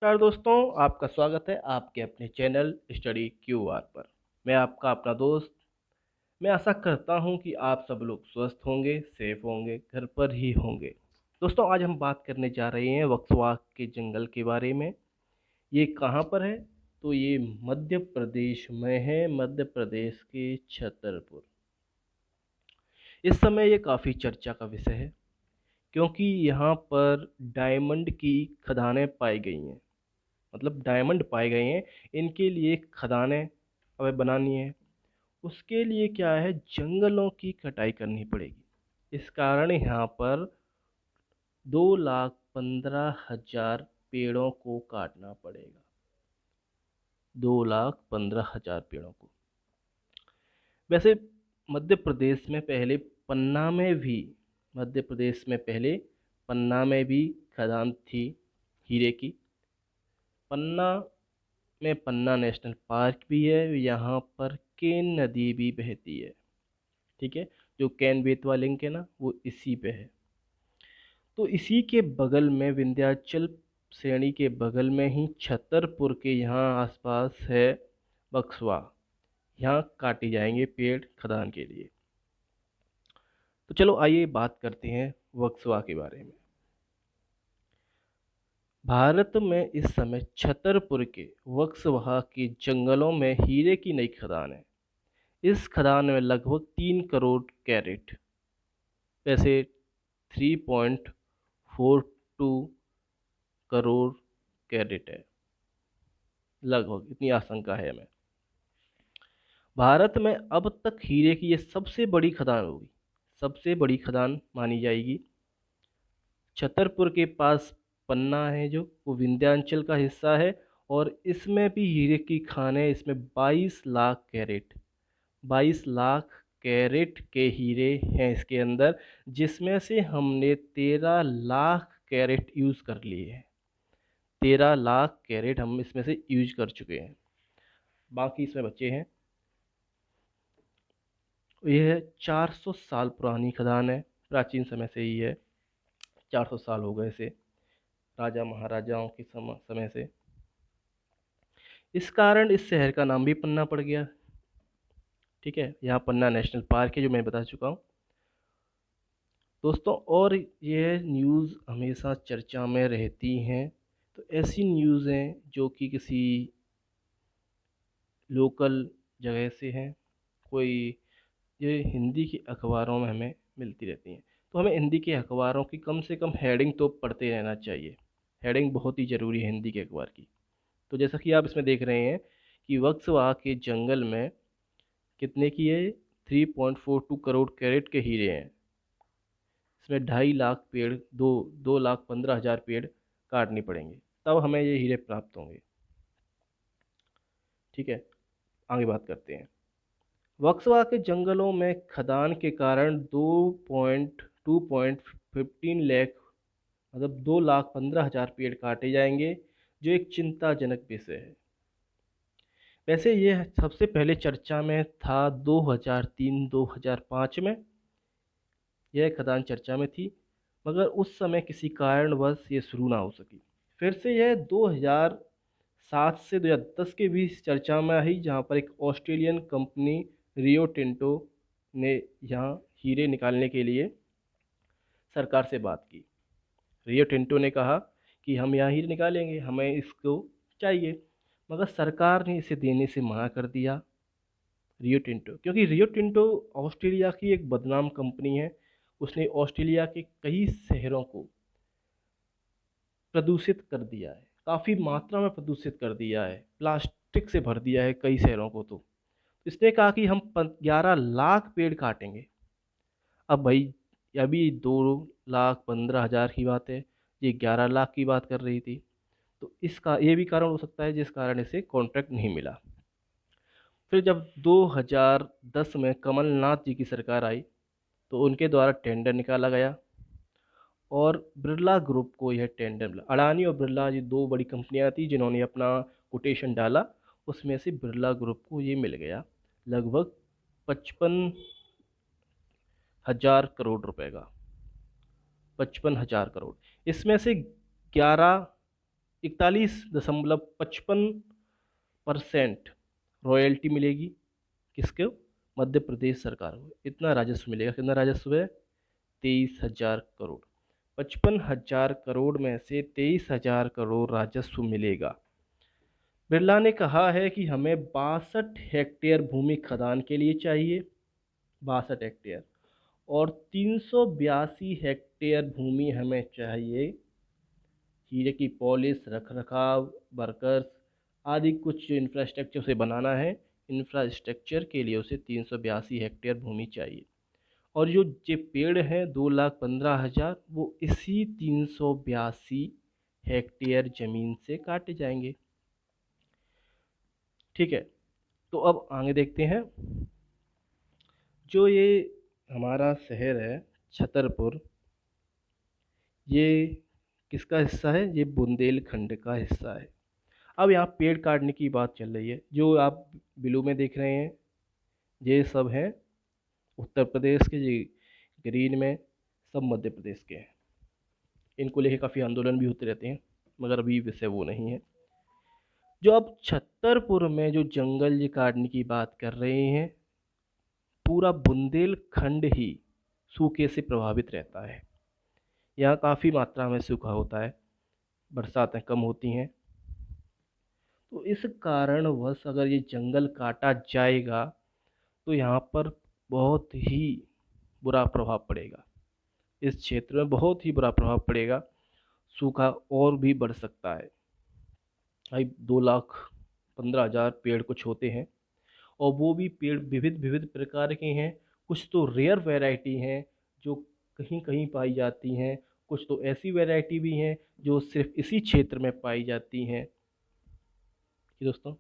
नमस्कार दोस्तों, आपका स्वागत है आपके अपने चैनल स्टडी क्यूआर पर। मैं आपका अपना दोस्त। मैं आशा करता हूं कि आप सब लोग स्वस्थ होंगे, सेफ होंगे, घर पर ही होंगे। दोस्तों, आज हम बात करने जा रहे हैं वर्सोवा के जंगल के बारे में। ये कहाँ पर है? तो ये मध्य प्रदेश में है, मध्य प्रदेश के छतरपुर। इस समय ये काफ़ी चर्चा का विषय है क्योंकि यहाँ पर डायमंड की खदानें पाई गई हैं। मतलब डायमंड पाए गए हैं, इनके लिए खदानें हमें बनानी है। उसके लिए क्या है, जंगलों की कटाई करनी पड़ेगी। इस कारण यहाँ पर 2,15,000 पेड़ों को काटना पड़ेगा। 2,15,000 पेड़ों को। वैसे मध्य प्रदेश में पहले पन्ना में भी मध्य प्रदेश में पहले पन्ना में भी खदान थी हीरे की। पन्ना में पन्ना नेशनल पार्क भी है। यहाँ पर केन नदी भी बहती है। ठीक है, जो केन बेतवा लिंक है ना, वो इसी पे है। तो इसी के बगल में विंध्याचल श्रेणी के बगल में ही छतरपुर के यहाँ आसपास है बक्सवा। यहाँ काटे जाएंगे पेड़ खदान के लिए। तो चलो आइए बात करते हैं बक्सवा के बारे में। भारत में इस समय छतरपुर के बक्सवा के जंगलों में हीरे की नई खदान है। इस खदान में लगभग 3 करोड़ कैरेट, वैसे 3.42 करोड़ कैरेट है, लगभग इतनी आशंका है हमें। भारत में अब तक हीरे की ये सबसे बड़ी खदान होगी, सबसे बड़ी खदान मानी जाएगी। छतरपुर के पास पन्ना है जो वो विंध्याचल का हिस्सा है, और इसमें भी हीरे की खान है। इसमें 22 लाख कैरेट, 22 लाख कैरेट के हीरे हैं इसके अंदर, जिसमें से हमने 13 लाख कैरेट यूज़ कर लिए हैं। 13 लाख कैरेट हम इसमें से यूज कर चुके हैं, बाकी इसमें बचे हैं। यह 400 साल पुरानी खदान है, प्राचीन समय से ही है। 400 साल हो गए इसे, राजा महाराजाओं के समय से। इस कारण इस शहर का नाम भी पन्ना पड़ गया। ठीक है, यहाँ पन्ना नेशनल पार्क है जो मैं बता चुका हूँ दोस्तों। और यह न्यूज़ हमेशा चर्चा में रहती हैं। तो ऐसी न्यूज़ें जो कि किसी लोकल जगह से हैं, कोई ये हिंदी की अखबारों में हमें मिलती रहती हैं। तो हमें हिंदी के अखबारों की कम से कम हेडिंग तो पढ़ते रहना चाहिए। हेडिंग बहुत ही ज़रूरी है हिंदी के अखबार की। तो जैसा कि आप इसमें देख रहे हैं कि वर्सोवा के जंगल में कितने की है, 3.42 करोड़ कैरेट के हीरे हैं। इसमें 2.5 लाख पेड़, 2,15,000 पेड़ काटने पड़ेंगे, तब हमें ये हीरे प्राप्त होंगे। ठीक है, आगे बात करते हैं। वर्सोवा के जंगलों में खदान के कारण 2.15 लाख, मतलब 2,15,000 पेड़ काटे जाएंगे, जो एक चिंताजनक विषय है। वैसे ये सबसे पहले चर्चा में था 2003-2005 में, यह खदान चर्चा में थी, मगर उस समय किसी कारणवश ये शुरू ना हो सकी। फिर से यह 2007 से 2010 के बीच चर्चा में आई, जहाँ पर एक ऑस्ट्रेलियन कंपनी रियो टिंटो ने यहाँ हीरे निकालने के लिए सरकार से बात की। रियो टिंटो ने कहा कि हम यहाँ हीरे निकालेंगे, हमें इसको चाहिए, मगर सरकार ने इसे देने से मना कर दिया। रियो टिंटो, क्योंकि रियो टिंटो ऑस्ट्रेलिया की एक बदनाम कंपनी है। उसने ऑस्ट्रेलिया के कई शहरों को प्रदूषित कर दिया है, काफ़ी मात्रा में प्रदूषित कर दिया है, प्लास्टिक से भर दिया है कई शहरों को। तो इसने कहा कि हम 11 लाख पेड़ काटेंगे। अब भाई, अभी 2,15,000 की बात है, ये 11 लाख की बात कर रही थी। तो इसका ये भी कारण हो सकता है जिस कारण इसे कॉन्ट्रैक्ट नहीं मिला। फिर जब 2010 में कमलनाथ जी की सरकार आई, तो उनके द्वारा टेंडर निकाला गया, और बिरला ग्रुप को यह टेंडर मिला। अडानी और बिरला, ये दो बड़ी कंपनियां थी जिन्होंने अपना कोटेशन डाला, उसमें से बिरला ग्रुप को ये मिल गया लगभग 55,000 करोड़ रुपए का। 55,000 करोड़। इसमें से 11 41.55% रॉयल्टी मिलेगी। किसको? मध्य प्रदेश सरकार को इतना राजस्व मिलेगा। कितना राजस्व है? 23,000 करोड़। 55,000 करोड़ में से 23,000 करोड़ राजस्व मिलेगा। बिरला ने कहा है कि हमें 62 हेक्टेयर भूमि खदान के लिए चाहिए, 62 हेक्टेयर, और 382 हेक्टेयर भूमि हमें चाहिए हीरे की पॉलिश, रख रखाव, वर्कर्स आदि कुछ जो इंफ्रास्ट्रक्चर उसे बनाना है, इंफ्रास्ट्रक्चर के लिए उसे 382 हेक्टेयर भूमि चाहिए। और जो पेड़ हैं 2,15,000, वो इसी 382 हेक्टेयर ज़मीन से काटे जाएंगे। ठीक है, तो अब आगे देखते हैं। जो ये हमारा शहर है छतरपुर, ये किसका हिस्सा है? ये बुंदेलखंड का हिस्सा है। अब यहाँ पेड़ काटने की बात चल रही है। जो आप ब्लू में देख रहे हैं, ये सब हैं उत्तर प्रदेश के, ये ग्रीन में सब मध्य प्रदेश के हैं। इनको लेके काफ़ी आंदोलन भी होते रहते हैं, मगर अभी विषय वो नहीं है। जो अब छतरपुर में जो जंगल ये काटने की बात कर रहे हैं, पूरा बुंदेलखंड ही सूखे से प्रभावित रहता है। यहाँ काफ़ी मात्रा में सूखा होता है, बरसातें कम होती हैं। तो इस कारणवश अगर ये जंगल काटा जाएगा तो यहाँ पर बहुत ही बुरा प्रभाव पड़ेगा। इस क्षेत्र में बहुत ही बुरा प्रभाव पड़ेगा। सूखा और भी बढ़ सकता है। भाई 2,15,000 पेड़ कुछ होते हैं, और वो भी पेड़ विविध विविध प्रकार के हैं। कुछ तो रेयर वैरायटी हैं जो कहीं कहीं पाई जाती हैं, कुछ तो ऐसी वैरायटी भी हैं जो सिर्फ इसी क्षेत्र में पाई जाती हैं। कि दोस्तों,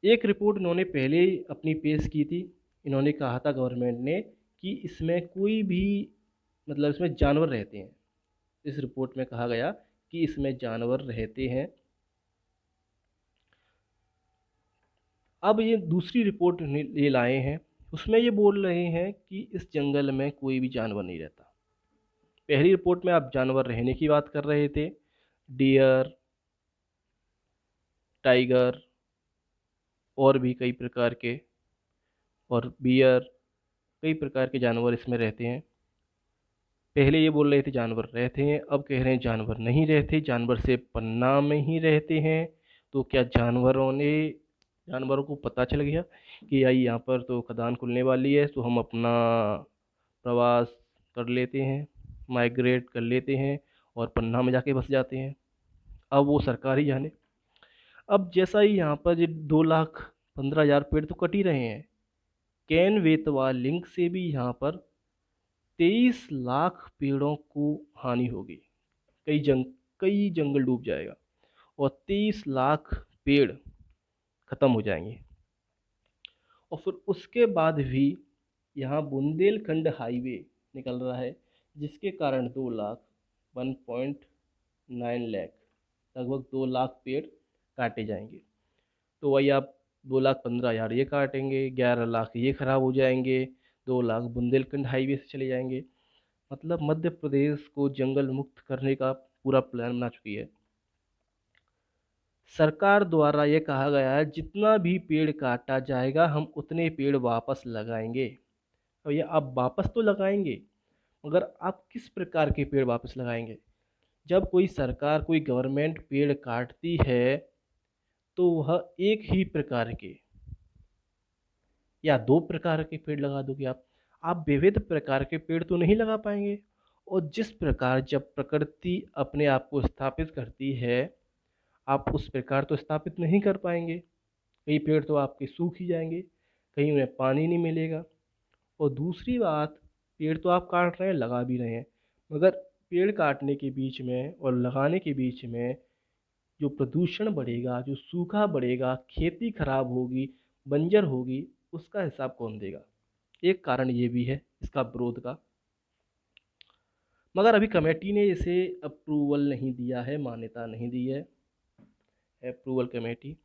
एक रिपोर्ट इन्होंने पहले अपनी पेश की थी। इन्होंने कहा था गवर्नमेंट ने कि इसमें कोई भी मतलब इसमें जानवर रहते हैं। इस रिपोर्ट में कहा गया कि इसमें जानवर रहते हैं। अब ये दूसरी रिपोर्ट ये लाए हैं, उसमें ये बोल रहे हैं कि इस जंगल में कोई भी जानवर नहीं रहता। पहली रिपोर्ट में आप जानवर रहने की बात कर रहे थे, डियर, टाइगर और भी कई प्रकार के, और बियर, कई प्रकार के जानवर इसमें रहते हैं। पहले ये बोल रहे थे जानवर रहते हैं, अब कह रहे हैं जानवर नहीं रहते, जानवर से पन्ना में ही रहते हैं। तो क्या जानवरों को पता चल गया कि यार यहाँ पर तो खदान खुलने वाली है, तो हम अपना प्रवास कर लेते हैं, माइग्रेट कर लेते हैं और पन्ना में जाके बस जाते हैं। अब वो सरकार ही जाने। अब जैसा ही यहाँ पर ये 2,15,000 पेड़ तो कट ही रहे हैं, कैन वेतवा लिंक से भी यहाँ पर 23 लाख पेड़ों को हानि होगी। कई जंगल डूब जाएगा और 23 लाख पेड़ खत्म हो जाएंगे। और फिर उसके बाद भी यहाँ बुंदेलखंड हाईवे निकल रहा है, जिसके कारण 1.9 लाख, लगभग 2 लाख पेड़ काटे जाएंगे। तो वही आप 2,15,000 ये काटेंगे, 11 लाख ये खराब हो जाएंगे, 2 लाख बुंदेलखंड हाईवे से चले जाएंगे। मतलब मध्य प्रदेश को जंगल मुक्त करने का पूरा प्लान बना चुकी है सरकार द्वारा। ये कहा गया है जितना भी पेड़ काटा जाएगा हम उतने पेड़ वापस लगाएंगे। और ये आप वापस तो लगाएंगे, मगर आप किस प्रकार के पेड़ वापस लगाएंगे? जब कोई सरकार, कोई गवर्नमेंट पेड़ काटती है तो वह एक ही प्रकार के या 2 प्रकार के पेड़ लगा दोगे आप विविध प्रकार के पेड़ तो नहीं लगा पाएंगे। और जिस प्रकार जब प्रकृति अपने आप को स्थापित करती है, आप उस प्रकार तो स्थापित नहीं कर पाएंगे। कई पेड़ तो आपके सूख ही जाएंगे, कहीं उन्हें पानी नहीं मिलेगा। और दूसरी बात, पेड़ तो आप काट रहे हैं, लगा भी रहे हैं, मगर पेड़ काटने के बीच में और लगाने के बीच में जो प्रदूषण बढ़ेगा, जो सूखा बढ़ेगा, खेती खराब होगी, बंजर होगी, उसका हिसाब कौन देगा? एक कारण ये भी है इसका विरोध का। मगर अभी कमेटी ने इसे अप्रूवल नहीं दिया है, मान्यता नहीं दी है अप्रूवल कमेटी।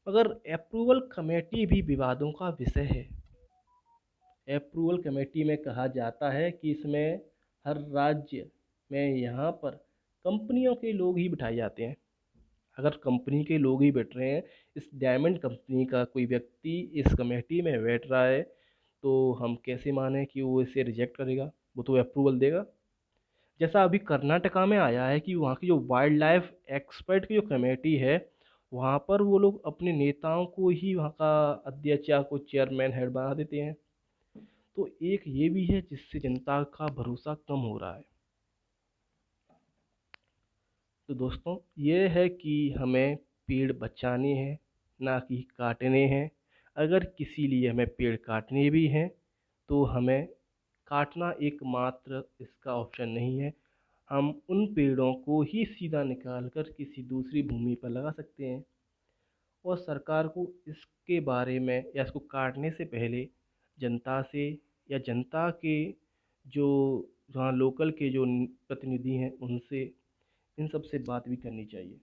मगर अप्रूवल कमेटी भी विवादों का विषय है। अप्रूवल कमेटी में कहा जाता है कि इसमें हर राज्य में यहाँ पर कंपनियों के लोग ही बिठाए जाते हैं। अगर कंपनी के लोग ही बैठ रहे हैं, इस डायमंड कंपनी का कोई व्यक्ति इस कमेटी में बैठ रहा है, तो हम कैसे माने कि वो इसे रिजेक्ट करेगा? वो तो अप्रूवल देगा। जैसा अभी कर्नाटका में आया है कि वहाँ की जो वाइल्ड लाइफ एक्सपर्ट की जो कमेटी है, वहाँ पर वो लोग अपने नेताओं को ही वहाँ का अध्यक्ष या कोई चेयरमैन हेड बना देते हैं। तो एक ये भी है जिससे जनता का भरोसा कम हो रहा है। तो दोस्तों, ये है कि हमें पेड़ बचाने हैं, ना कि काटने हैं। अगर किसी लिए हमें पेड़ काटने भी हैं, तो हमें काटना एकमात्र इसका ऑप्शन नहीं है। हम उन पेड़ों को ही सीधा निकाल कर किसी दूसरी भूमि पर लगा सकते हैं। और सरकार को इसके बारे में या इसको काटने से पहले जनता से या जनता के जो वहाँ लोकल के जो प्रतिनिधि हैं उनसे, इन सब से बात भी करनी चाहिए।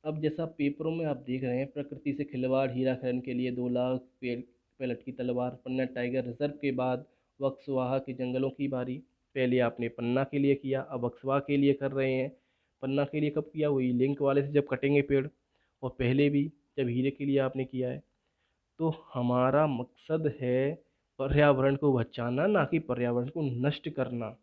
अब जैसा पेपरों में आप देख रहे हैं, प्रकृति से खिलवाड़, हीरा खनन के लिए 2 लाख पेड़ पे लटकी तलवार, पन्ना टाइगर रिजर्व के बाद बक्सवाहा के जंगलों की बारी। पहले आपने पन्ना के लिए किया, अब बक्सवाहा के लिए कर रहे हैं। पन्ना के लिए कब किया? वही लिंक वाले से जब कटेंगे पेड़, और पहले भी जब हीरे के लिए आपने किया है। तो हमारा मकसद है पर्यावरण को बचाना, ना कि पर्यावरण को नष्ट करना।